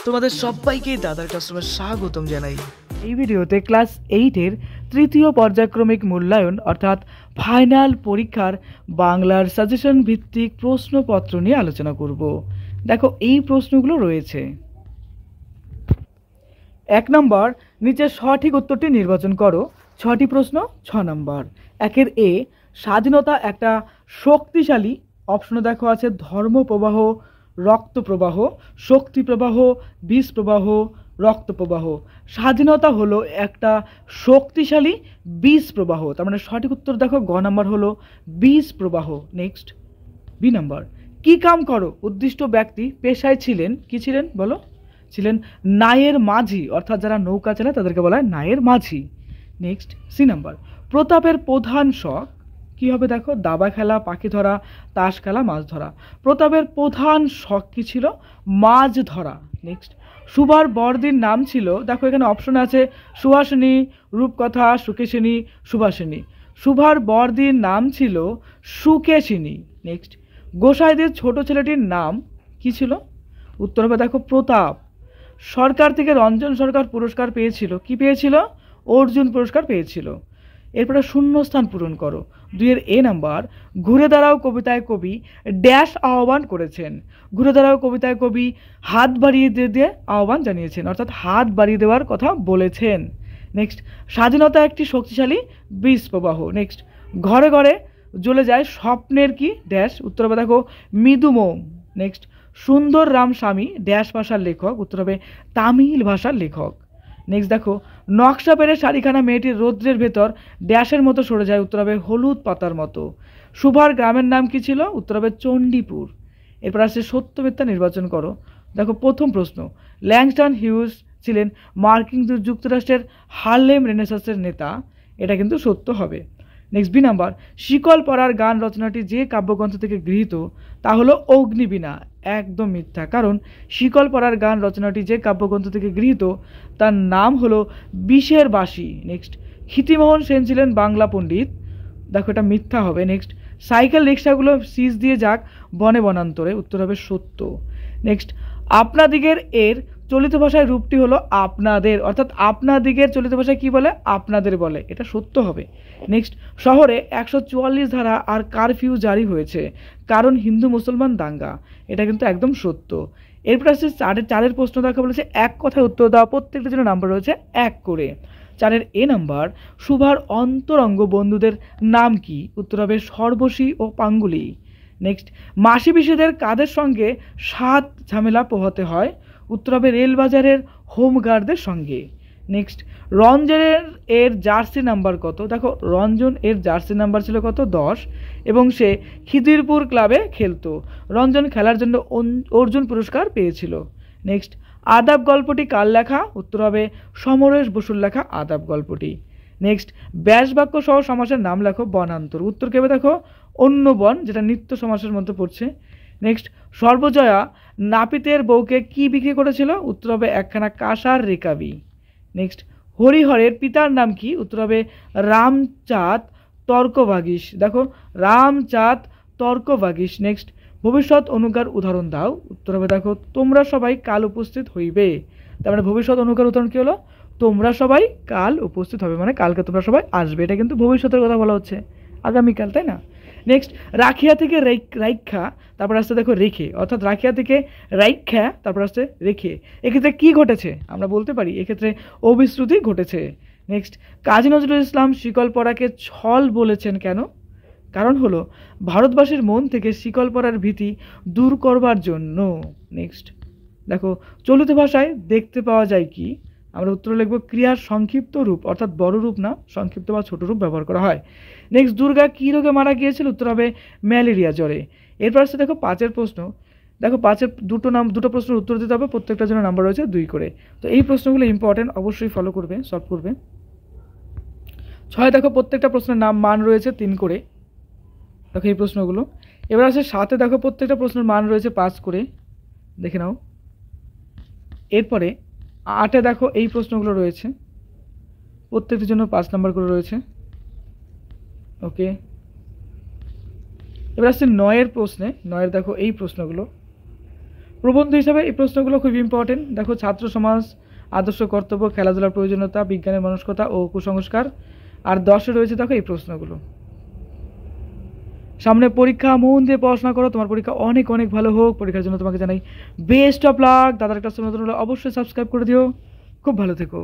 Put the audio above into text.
তোমাদের সবাইকে দাদার ক্লাসরুমে স্বাগতম জানাই। এই ভিডিওতে ক্লাস 8-এর তৃতীয় পর্যায়ক্রমিক মূল্যায়ন অর্থাৎ ফাইনাল পরীক্ষার বাংলার সাজেশন ভিত্তিক প্রশ্নপত্র নিয়ে আলোচনা করব। দেখো এই প্রশ্নগুলো রয়েছে। 1 নম্বর, নিচের সঠিক উত্তরটি নির্বাচন করো। 6টি প্রশ্ন। 6 নম্বর, 1-এর এ, স্বাধীনতা একটা শক্তিশালী, অপশনে দেখো আছে ধর্ম প্রবাহ, রক্ত প্রবাহ, শক্তি প্রবাহ, বীজ প্রবাহ, রক্ত প্রবাহ। স্বাধীনতা হলো একটা শক্তিশালী বীজ প্রবাহ, তার মানে সঠিক উত্তর দেখো গ নাম্বার হলো বীজ প্রবাহ। নেক্সট, বি নাম্বার, কি কাম করো উদ্দিষ্ট ব্যক্তি পেশায় ছিলেন, কি ছিলেন বলো? ছিলেন নায়ের মাঝি, অর্থাৎ যারা নৌকা চালায় তাদেরকে বলা হয় নায়ের মাঝি। নেক্সট, সি নাম্বার, প্রতাপের প্রধান শখ কি হবে? দেখো দাবা খেলা, পাখি ধরা, তাস খেলা, মাছ ধরা। প্রতাপের প্রধান শখ কি ছিল? মাছ ধরা। নেক্সট, সুভার বড়দির নাম ছিল, দেখো এখানে অপশন আছে সুহাসিনী, রূপকথা, সুকেশিনী, সুভাষিনী। সুভার বড়দির নাম ছিল সুকেশিনী। নেক্সট, গোসাইদের ছোট ছেলেটির নাম কি ছিল? উত্তর হবে দেখো প্রতাপ। সরকার থেকে রঞ্জন সরকার পুরস্কার পেয়েছিল, কি পেয়েছিল? অর্জুন পুরস্কার পেয়েছিল। এরপরে শূন্যস্থান পূরণ করো। 2-এর এ নাম্বার, ঘুরে দাঁড়াও কবিতায় কবি ড্যাশ আহ্বান করেছেন। ঘুরে দাঁড়াও কবিতায় কবি হাত বাড়িয়ে দিয়ে আহ্বান জানিয়েছেন, অর্থাৎ হাত বাড়িয়ে দেওয়ার কথা বলেছেন। নেক্সট, স্বাধীনতা একটি শক্তিশালী বীজ প্রবাহ। নেক্সট, ঘরে ঘরে জ্বলে যায় স্বপ্নের কি ড্যাশ, উত্তর হবে দেখো মৃদু মোম। নেক্সট, সুন্দর রাম স্বামী ড্যাশ ভাষার লেখক, উত্তর হবে তামিল ভাষার লেখক। নেক্সট দেখো, নকশা পেরে শাড়িখানা মেয়েটির রৌদ্রের ভেতর ড্যাশের মতো সরে যায়, উত্তর হবে হলুদ পাতার মতো। সুভার গ্রামের নাম কি ছিল? উত্তর হবে চণ্ডীপুর। এরপর আসছে সত্য মিথ্যা নির্বাচন করো। দেখো প্রথম প্রশ্ন, ল্যাংস্টন হিউজ ছিলেন মার্কিন যুক্তরাষ্ট্রের হারলেম রেনেসাঁসের নেতা, এটা কিন্তু সত্য হবে। নেক্সট, বি নাম্বার, শিকল পরার গান রচনাটি যে কাব্যগ্রন্থ থেকে গৃহীত তা হলো অগ্নিবীণা, একদম মিথ্যা, কারণ শিকল পরার গান রচনাটি যে কাব্যগ্রন্থ থেকে গৃহীত তার নাম হলো বিষের বাসী। নেক্সট, ক্ষিতিমোহন সেন ছিলেন বাংলা পণ্ডিত, দেখো এটা মিথ্যা হবে। নেক্সট, সাইকেল রিক্সাগুলো সিজ দিয়ে যাক বনে বনান্তরে, উত্তর হবে সত্য। নেক্সট, আপনাদিগের এর চলিত ভাষায় রূপটি হলো আপনাদের, অর্থাৎ আপনাদিগের চলিত ভাষায় কি বলে? আপনাদের বলে, এটা সত্য হবে। নেক্সট, শহরে 144 ধারা আর কারফিউ জারি হয়েছে কারণ হিন্দু মুসলমান দাঙ্গা, এটা কিন্তু একদম সত্য। এরপর আসছে 4-এর প্রশ্ন দেখা বলেছে এক কথায় উত্তর দেওয়া, প্রত্যেকটা জন্য নাম্বার রয়েছে 1 করে। 4-এর এ নাম্বার, সুভার অন্তরঙ্গ বন্ধুদের নাম কি? উত্তর হবে সর্বশী ও পাঙ্গুলি। নেক্সট, মাসি পিসিদের কাদের সঙ্গে সাত ঝামেলা পোহাতে হয়? উত্তর হবে রেলবাজারের হোমগার্ডদের সঙ্গে। নেক্সট, রঞ্জনের এর জার্সি নাম্বার কত? দেখো রঞ্জন এর জার্সি নাম্বার ছিল কত? 10, এবং সে খিদিরপুর ক্লাবে খেলতো। রঞ্জন খেলার জন্য অর্জুন পুরস্কার পেয়েছিল। নেক্সট, আদাব গল্পটি কার লেখা? উত্তর হবে সমরেশ বসুর লেখা আদাব গল্পটি। নেক্সট, ব্যাস বাক্য সহ সমাসের নাম লেখো বনান্তর, উত্তর কেবে দেখো অন্য বন, যেটা নিত্য সমাসের মধ্যে পড়ছে। নেক্সট, সর্বজয়া নাপিতের বউকে কি বিক্রি করেছিল? উত্তর হবে একখানা কাঁসার রেকাবি। নেক্সট, হরিহরের পিতার নাম কি? উত্তর হবে রামচাঁদ তর্কভাগিস, দেখো রামচাঁদ তর্কভাগিস। নেক্সট, ভবিষ্যৎ অনুগার উদাহরণ দাও, উত্তর হবে দেখো তোমরা সবাই কাল উপস্থিত হইবে, তার মানে ভবিষ্যৎ অনুগার উদাহরণ কি হলো? তোমরা সবাই কাল উপস্থিত হবে, মানে কালকে তোমরা সবাই আসবে, এটা কিন্তু ভবিষ্যতের কথা বলা হচ্ছে, আগামীকাল, তাই না? নেক্সট, রাখিয়া থেকে রাইখা, তারপর আসতে দেখো রেখে, অর্থাৎ রাখিয়া থেকে রাইখা, তারপর আসতে রেখে। এক্ষেত্রে কি ঘটেছে? আমরা বলতে পারি এক্ষেত্রে অবিশ্রুতি ঘটেছে। নেক্সট, কাজী নজরুল ইসলাম শিকল পরাকে ছল বলেছেন কেন? কারণ হলো ভারতবাসীর মন থেকে শিকল পরার ভীতি দূর করবার জন্য। নেক্সট, দেখো চলিত ভাষায় দেখতে পাওয়া যায় কি? আমরা উত্তরে লিখব ক্রিয়ার সংক্ষিপ্ত রূপ, অর্থাৎ বড় রূপ না, সংক্ষিপ্ত বা ছোট রূপ ব্যবহার করা হয়। নেক্সট, দুর্গা কী রোগে মারা গিয়েছিল? উত্তর হবে ম্যালেরিয়া জ্বরে। এরপর আসছে দেখো 5-এর প্রশ্ন। দেখো 5-এর দুটো প্রশ্নের উত্তর দিতে হবে, প্রত্যেকটার জন্য নাম্বার রয়েছে 2 করে। তো এই প্রশ্নগুলো ইম্পর্টেন্ট, অবশ্যই ফলো করবে, সলভ করবে। 6 দেখো প্রত্যেকটা প্রশ্নের নাম মান রয়েছে 3 করে, দেখো এই প্রশ্নগুলো। এবার আসে 7-এ, দেখো প্রত্যেকটা প্রশ্নের মান রয়েছে 5 করে, দেখে নাও। এরপরে 8-এ দেখো এই প্রশ্নগুলো রয়েছে, প্রত্যেকটির জন্য 5 নাম্বার করে রয়েছে। ওকে, এবার আসছে 9-এর প্রশ্নে। 9-এর দেখো এই প্রশ্নগুলো, প্রবন্ধ হিসাবে এই প্রশ্নগুলো খুব ইম্পর্টেন্ট। দেখো, ছাত্র সমাজ, আদর্শ কর্তব্য, খেলাধুলার প্রয়োজনীয়তা, বিজ্ঞানের মনস্কতা ও কুসংস্কার। আর 10-এ রয়েছে দেখো এই প্রশ্নগুলো। সামনে পরীক্ষা, মন দিয়ে পড়াশোনা করো, তোমার পরীক্ষা অনেক অনেক ভালো হোক। পরীক্ষার জন্য তোমাকে জানাই বেস্ট অফ লাক। দাদার ক্লাস নতুন হলে অবশ্যই সাবস্ক্রাইব করে দিও। খুব ভালো থেকো।